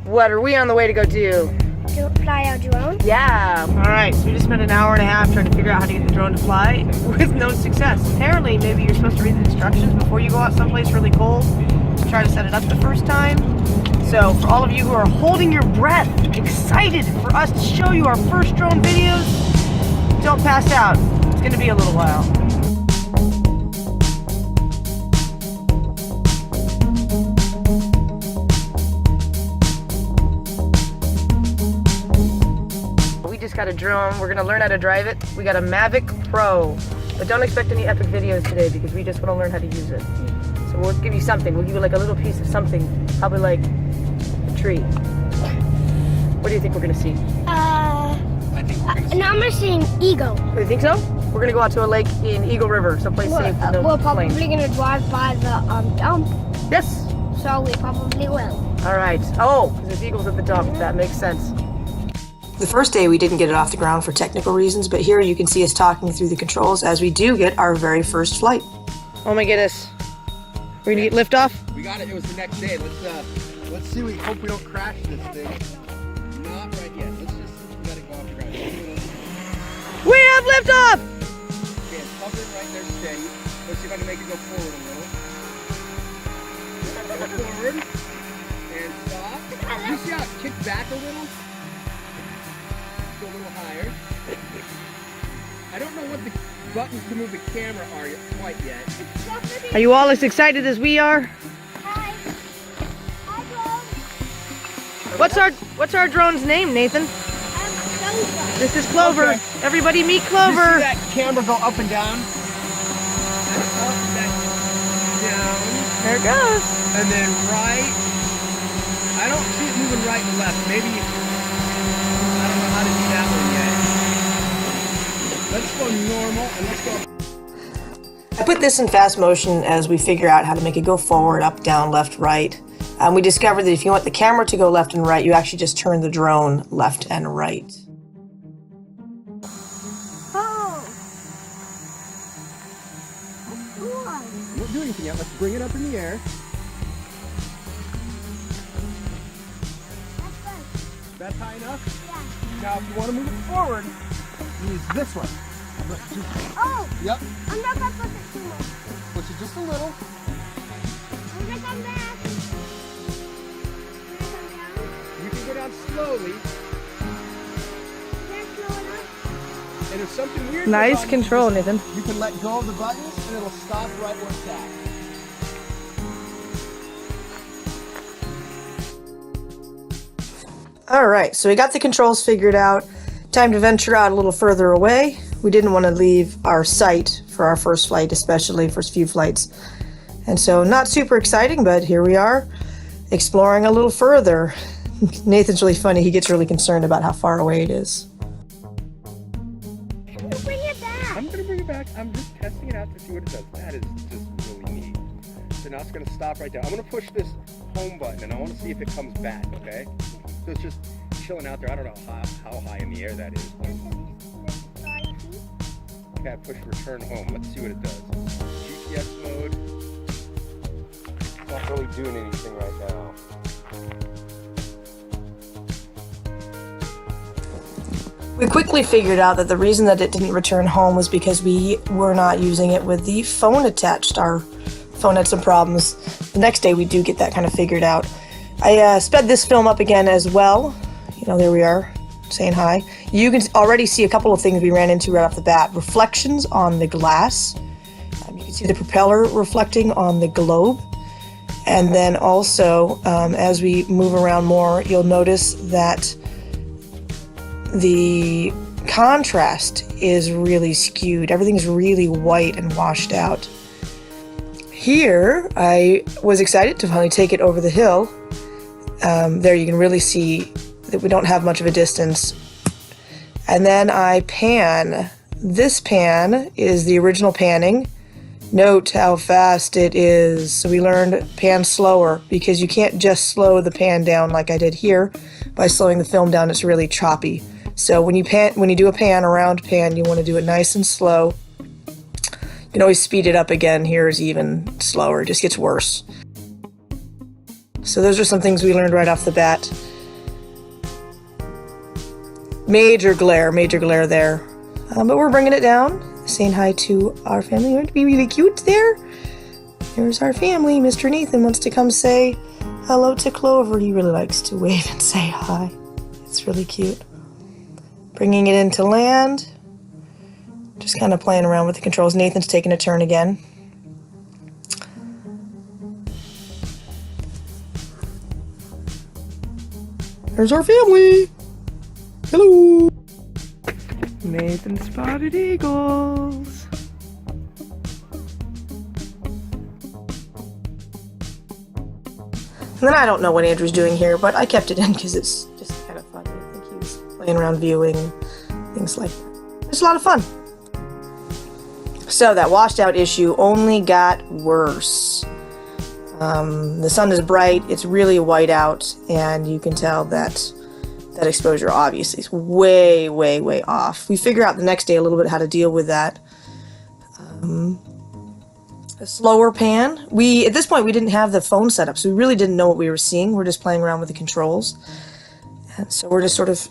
What are we on the way to go do? To fly our drone? Yeah. Alright, so we just spent an hour and a half trying to figure out how to get the drone to fly with no success. Apparently, maybe you're supposed to read the instructions before you go out someplace really cold to try to set it up the first time. So, for all of you who are holding your breath, excited for us to show you our first drone videos, don't pass out. It's going to be a little while. Got a drone. We're gonna learn how to drive it. We got a Mavic Pro, but don't expect any epic videos today because we just want to learn how to use it. So we'll give you something. We'll give you like a little piece of something, probably like a tree. What do you think we're gonna see? I think we're gonna see. I'm gonna see an eagle. You think so? We're gonna go out to a lake in Eagle River, someplace safe. No we're probably planes. gonna drive by the dump. Yes. So we probably will. All right. Oh, there's eagles at the dump. That makes sense. The first day we didn't get it off the ground for technical reasons, but here you can see us talking through the controls as we do get our very first flight. Oh my goodness. We're gonna get liftoff? We got it. It was the next day. Let's see. We hope we don't crash this thing. Not right yet. Let's just let it go off the ground. We have liftoff! Okay, it's hovering right there steady. Let's see if I can make it go forward a little. Go forward. And stop. You see how it kicked back a little? Go a little higher. I don't know what the buttons to move the camera are quite yet. Are you all as excited as we are? Hi. Hi, drone. What's our drone's name, Nathan? Clover. This is Clover. Okay. Everybody meet You Clover. see that camera go up and down? That's up, that's down. There it goes. And then right. I don't see it moving right and left. Maybe I don't know how to do that one yet. Let's go normal and let's go. I put this in fast motion as we figure out how to make it go forward, up, down, left, right. We discovered that if you want the camera to go left and right, you actually just turn the drone left and right. Oh. Cool. We won't do anything yet. Let's bring it up in the air. That's good. That's high enough? Yeah. Now if you want to move it forward, use this one. Oh. Yep. I'm not gonna push it too much. Push it just a little. I'm gonna come back. Can I come down? You can go down slowly. Is that slow enough? And if something weird Nice goes on, control, Nathan. you can let go of the buttons and it'll stop right where it's at. All right, so we got the controls figured out. Time to venture out a little further away. We didn't want to leave our site for our first flight, especially first few flights. And so not super exciting, but here we are exploring a little further. Nathan's really funny. He gets really concerned about how far away it is. I'm gonna bring it back. I'm going to bring it back. I'm just testing it out to see what it does. That is just really neat. So now it's going to stop right there. I'm going to push this home button and I want to see if it comes back, okay? So it's just chilling out there. I don't know how high in the air that is. Okay, I push return home. Let's see what it does. GPS mode. Not really doing anything right now. We quickly figured out that the reason that it didn't return home was because we were not using it with the phone attached. Our phone had some problems. The next day we do get that kind of figured out. I sped this film up again as well. You know, there we are, saying hi. You can already see a couple of things we ran into right off the bat. Reflections on the glass. You can see the propeller reflecting on the globe. And then also, as we move around more, you'll notice that the contrast is really skewed. Everything's really white and washed out. Here, I was excited to finally take it over the hill. There you can really see that we don't have much of a distance. And then I pan. This pan is the original panning. Note how fast it is. So we learned pan slower because you can't just slow the pan down like I did here. By slowing the film down, it's really choppy. So when you do a pan, a round pan, you want to do it nice and slow. You can always speed it up again. Here is even slower. It just gets worse. So those are some things we learned right off the bat. Major glare there. But we're bringing it down, saying hi to our family. Aren't we really cute there? There's our family. Mr. Nathan wants to come say hello to Clover. He really likes to wave and say hi. It's really cute. Bringing it into land. Just kind of playing around with the controls. Nathan's taking a turn again. There's our family. Hello. Nathan spotted eagles. And then I don't know what Andrew's doing here, but I kept it in because it's just kind of fun. I think he was playing around viewing, things like that. It's a lot of fun. So that washed out issue only got worse. The sun is bright, it's really white out, and you can tell that that exposure obviously is way, way, way off. We figure out the next day a little bit how to deal with that. A slower pan. At this point we didn't have the phone set up, so we really didn't know what we were seeing. We're just playing around with the controls. And so we're just sort of,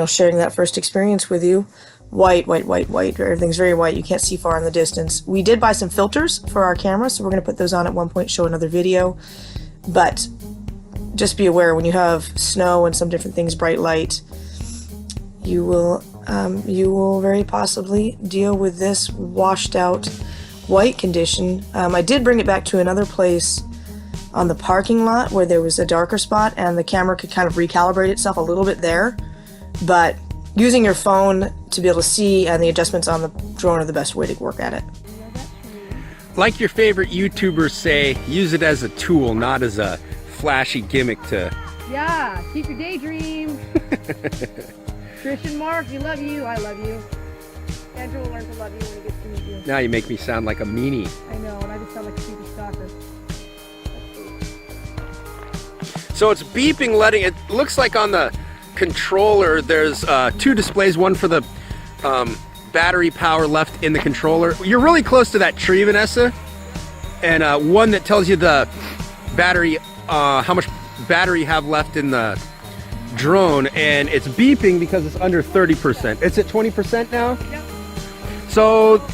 sharing that first experience with you. White, white, white, white. Everything's very white. You can't see far in the distance. We did buy some filters for our camera, so we're going to put those on at one point, show another video. But just be aware, when you have snow and some different things, bright light, you will very possibly deal with this washed out white condition. I did bring it back to another place on the parking lot where there was a darker spot, and the camera could kind of recalibrate itself a little bit there. But using your phone to be able to see and the adjustments on the drone are the best way to work at it. Like your favorite YouTubers say, use it as a tool, not as a flashy gimmick to... Yeah, keep your daydream. Christian, Mark, we love you. I love you. Andrew will learn to love you when he gets to meet you. Now you make me sound like a meanie. I know, and I just sound like a stupid stalker. So it's beeping, it looks like on the controller there's two displays, one for the battery power left in the controller. You're really close to that tree, Vanessa, and one that tells you the battery, how much battery you have left in the drone, and it's beeping because it's under 30%. It's at 20% now? Yep. So I'm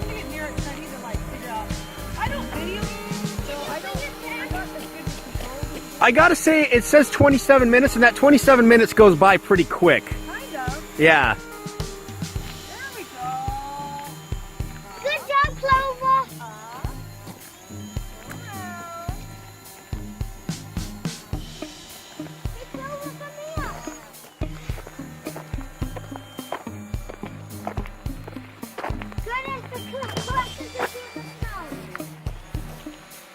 gonna get near it because I need to figure out. I don't video, so I'm not as good with controls. I gotta say, it says 27 minutes, and that 27 minutes goes by pretty quick. Kind of. Yeah. There we go. Good job, Clover. Hey, Clover, come here. Good as the classes is in the snow.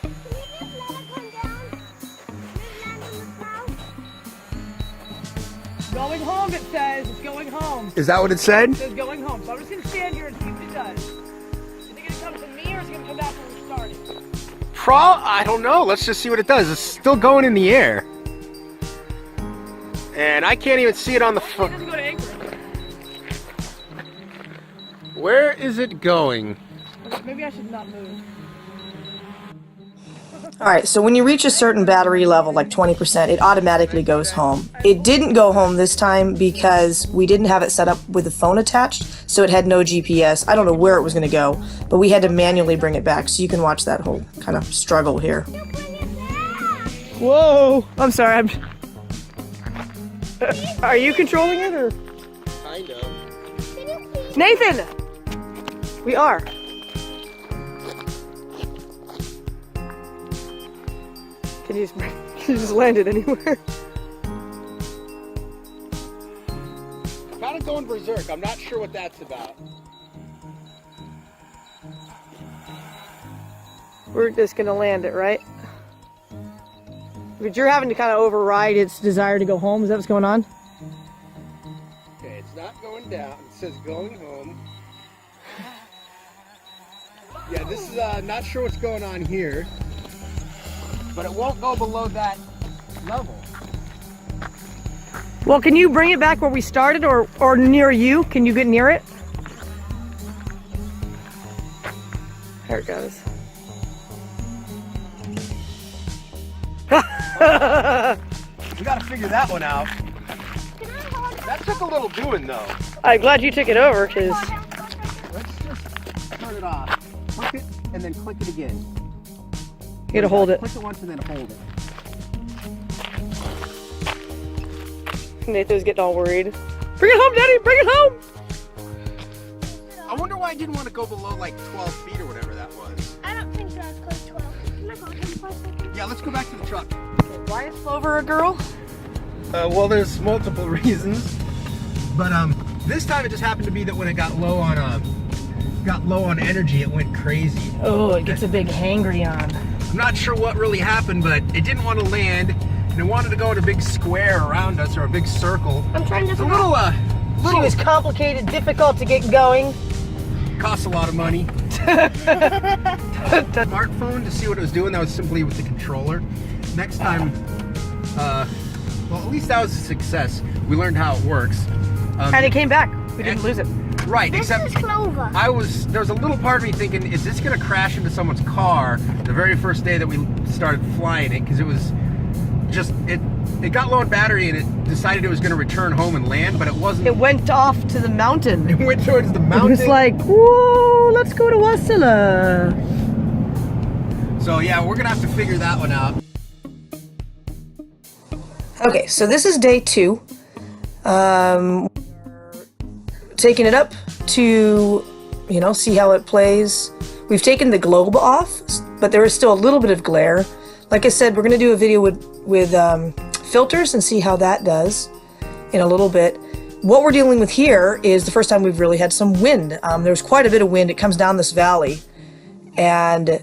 Can you just let it come down? Just land on the snow? Going home, it says. It's going home. Is that what it said? It says going home. So I'm just going to stand here and see what it does. You think it comes to me or is it going to come back when we started? I don't know. Let's just see what it does. It's still going in the air. And I can't even see it on the It phone. doesn't go to Anchorage. Where is it going? Maybe I should not move. Alright, so when you reach a certain battery level, like 20%, it automatically goes home. It didn't go home this time because we didn't have it set up with the phone attached, so it had no GPS. I don't know where it was going to go, but we had to manually bring it back, so you can watch that whole kind of struggle here. Whoa! I'm sorry, Are you controlling it, or? Kind of. Nathan! We are. Can you just land it anywhere? Kind of going berserk. I'm not sure what that's about. We're just gonna land it, right? But you're having to kind of override its desire to go home. Is that what's going on? Okay, it's not going down. It says going home. Yeah, this is not sure what's going on here, but it won't go below that level. Well, can you bring it back where we started, or near you? Can you get near it? There it goes. We gotta figure that one out. Can I hold it? That took a little doing though. I'm glad you took it over, because Let's just turn it off. Click it and then click it again. you gotta hold it. Click it once and then hold it. Nathan's getting all worried. Bring it home, Daddy! Bring it home! I wonder why I didn't want to go below like 12 feet or whatever that was. I don't think that's close to 12. Can I go home for a second? Yeah, let's go back to the truck. Why is Clover a girl? Well, there's multiple reasons, but this time it just happened to be that when it got low on energy, it went crazy. Oh, it gets a big hangry on. I'm not sure what really happened, but it didn't want to land, and it wanted to go in a big square around us or a big circle. I'm trying to It's a little She was complicated, difficult to get going. costs a lot of money. Smartphone to see what it was doing. That was simply with the controller. Next time, well, at least that was a success. We learned how it works. And it came back. We didn't lose it. Right, This except is Clover. there was a little part of me thinking, is this gonna crash into someone's car the very first day that we started flying it? Because it was just, it got low in battery and it decided it was gonna return home and land, but it wasn't. It went off to the mountain. It went towards the It mountain. was like, whoa, let's go to Wasilla. So yeah, we're gonna have to figure that one out. Okay, so this is day 2. Taking it up to, see how it plays. We've taken the globe off, but there is still a little bit of glare. Like I said, we're going to do a video with filters and see how that does in a little bit. What we're dealing with here is the first time we've really had some wind. There's quite a bit of wind. It comes down this valley, and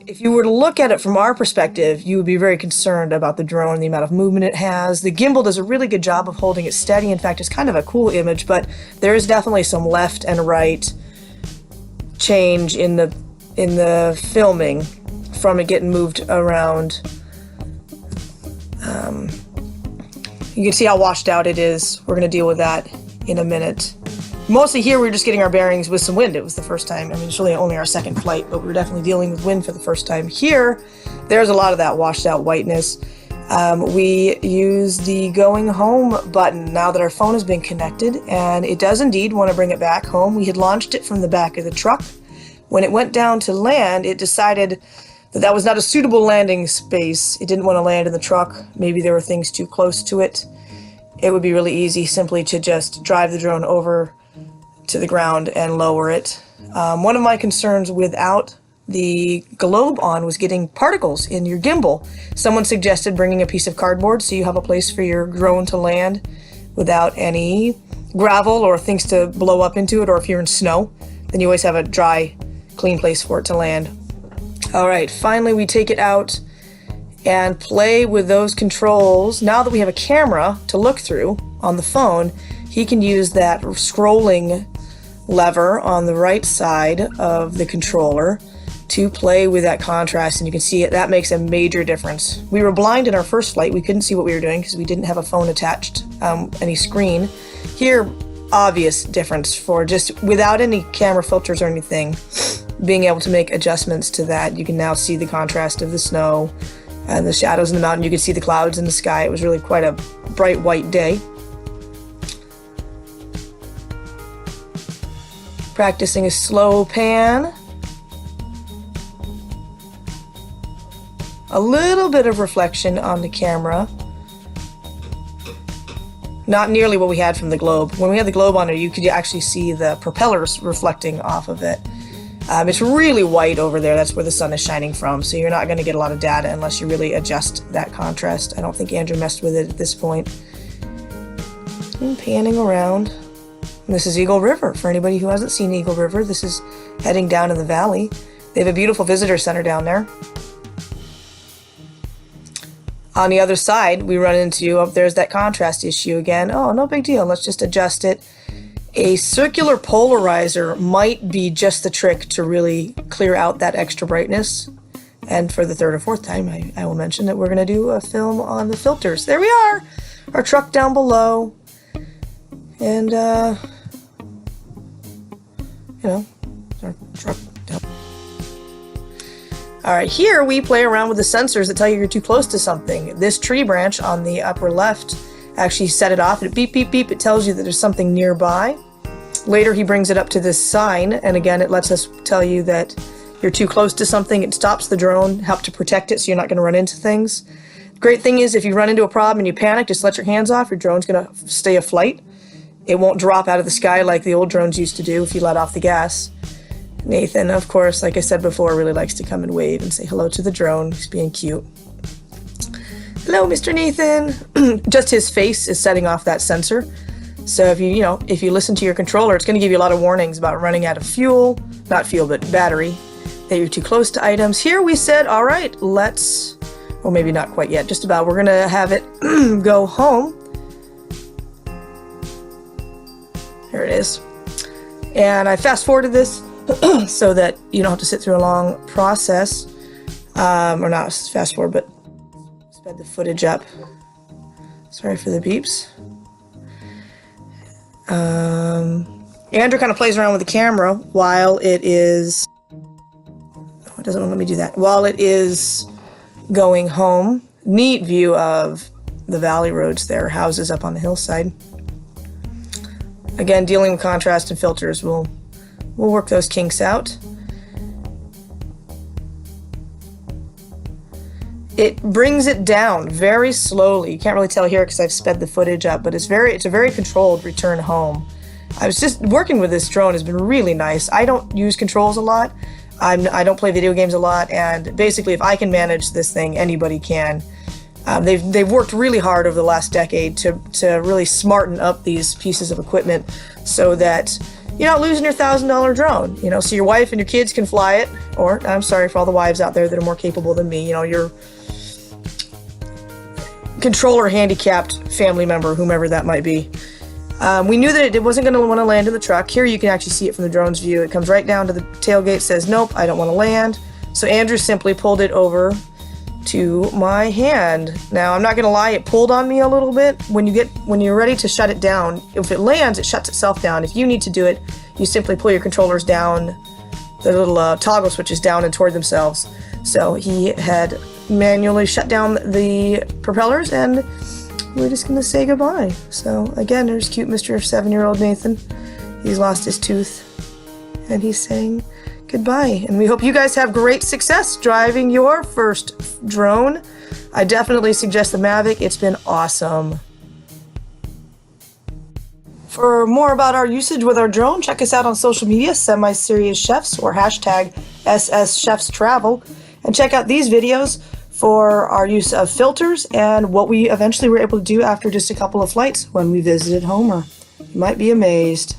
if you were to look at it from our perspective, you would be very concerned about the drone and the amount of movement it has. The gimbal does a really good job of holding it steady. In fact, it's kind of a cool image, but there is definitely some left and right change in the filming from it getting moved around. You can see how washed out it is. We're going to deal with that in a minute. Mostly here, we were just getting our bearings with some wind. It was the first time. I mean, it's really only our second flight, but we were definitely dealing with wind for the first time. Here, there's a lot of that washed out whiteness. We use the going home button now that our phone has been connected, and it does indeed want to bring it back home. We had launched it from the back of the truck. When it went down to land, it decided that that was not a suitable landing space. It didn't want to land in the truck. Maybe there were things too close to it. It would be really easy simply to just drive the drone over to the ground and lower it. One of my concerns without the globe on was getting particles in your gimbal. Someone suggested bringing a piece of cardboard so you have a place for your drone to land without any gravel or things to blow up into it, or if you're in snow, then you always have a dry, clean place for it to land. All right, finally we take it out and play with those controls. Now that we have a camera to look through on the phone, he can use that scrolling lever on the right side of the controller to play with that contrast, and you can see it. That makes a major difference. We were blind in our first flight. We couldn't see what we were doing because we didn't have a phone attached, any screen. Here, obvious difference for just without any camera filters or anything, being able to make adjustments to that. You can now see the contrast of the snow and the shadows in the mountain. You can see the clouds in the sky. It was really quite a bright white day. Practicing a slow pan. A little bit of reflection on the camera. Not nearly what we had from the globe. When we had the globe on it, you could actually see the propellers reflecting off of it. It's really white over there. That's where the sun is shining from, so you're not going to get a lot of data unless you really adjust that contrast. I don't think Andrew messed with it at this point. And panning around. And this is Eagle River. For anybody who hasn't seen Eagle River, this is heading down in the valley. They have a beautiful visitor center down there. On the other side, we run into, oh, there's that contrast issue again. Oh, no big deal. Let's just adjust it. A circular polarizer might be just the trick to really clear out that extra brightness. And for the third or fourth time, I will mention that we're going to do a film on the filters. There we are! Our truck down below. And, our truck down. Alright, here we play around with the sensors that tell you you're too close to something. This tree branch on the upper left actually set it off, and it beep, beep, beep. It tells you that there's something nearby. Later, he brings it up to this sign, and again, it lets us tell you that you're too close to something. It stops the drone, help to protect it so you're not going to run into things. Great thing is, if you run into a problem and you panic, just let your hands off. Your drone's going to stay afloat. It won't drop out of the sky like the old drones used to do if you let off the gas. Nathan, of course, like I said before, really likes to come and wave and say hello to the drone. He's being cute. Hello, Mr. Nathan. Just his face is setting off that sensor. So if you listen to your controller, it's going to give you a lot of warnings about running out of fuel, not fuel, but battery, that you're too close to items. Here we said, all right, let's, well, maybe not quite yet, just about, we're going to have it go home. Here it is. And I fast forwarded this so that you don't have to sit through a long process, or not fast forward, but sped the footage up. Sorry for the beeps. Andrew kind of plays around with the camera while it is, oh, it doesn't let me do that, while it is going home. Neat view of the valley roads there, houses up on the hillside. Again, dealing with contrast and filters, we'll work those kinks out. It brings it down very slowly. You can't really tell here because I've sped the footage up, but it's a very controlled return home. I was just working with this drone has been really nice. I don't use controls a lot. I don't play video games a lot, and basically if I can manage this thing, anybody can. They've worked really hard over the last decade to really smarten up these pieces of equipment so that you're not losing your $1,000 drone. So your wife and your kids can fly it, or I'm sorry for all the wives out there that are more capable than me. Your controller handicapped family member, whomever that might be. We knew that it wasn't going to want to land in the truck. Here you can actually see it from the drone's view. It comes right down to the tailgate, says, nope, I don't want to land. So Andrew simply pulled it over to my hand. Now, I'm not going to lie, it pulled on me a little bit. When you're ready to shut it down, if it lands, it shuts itself down. If you need to do it, you simply pull your controllers down, the little toggle switches down and toward themselves. So he had manually shut down the propellers, and we're just going to say goodbye. So again, there's cute Mr. 7-year-old Nathan. He's lost his tooth, and he's saying goodbye. And we hope you guys have great success driving your first drone. I definitely suggest the Mavic. It's been awesome. For more about our usage with our drone, check us out on social media, Semiserious Chefs, or hashtag #SSChefsTravel, and check out these videos for our use of filters and what we eventually were able to do after just a couple of flights when we visited Homer. You might be amazed.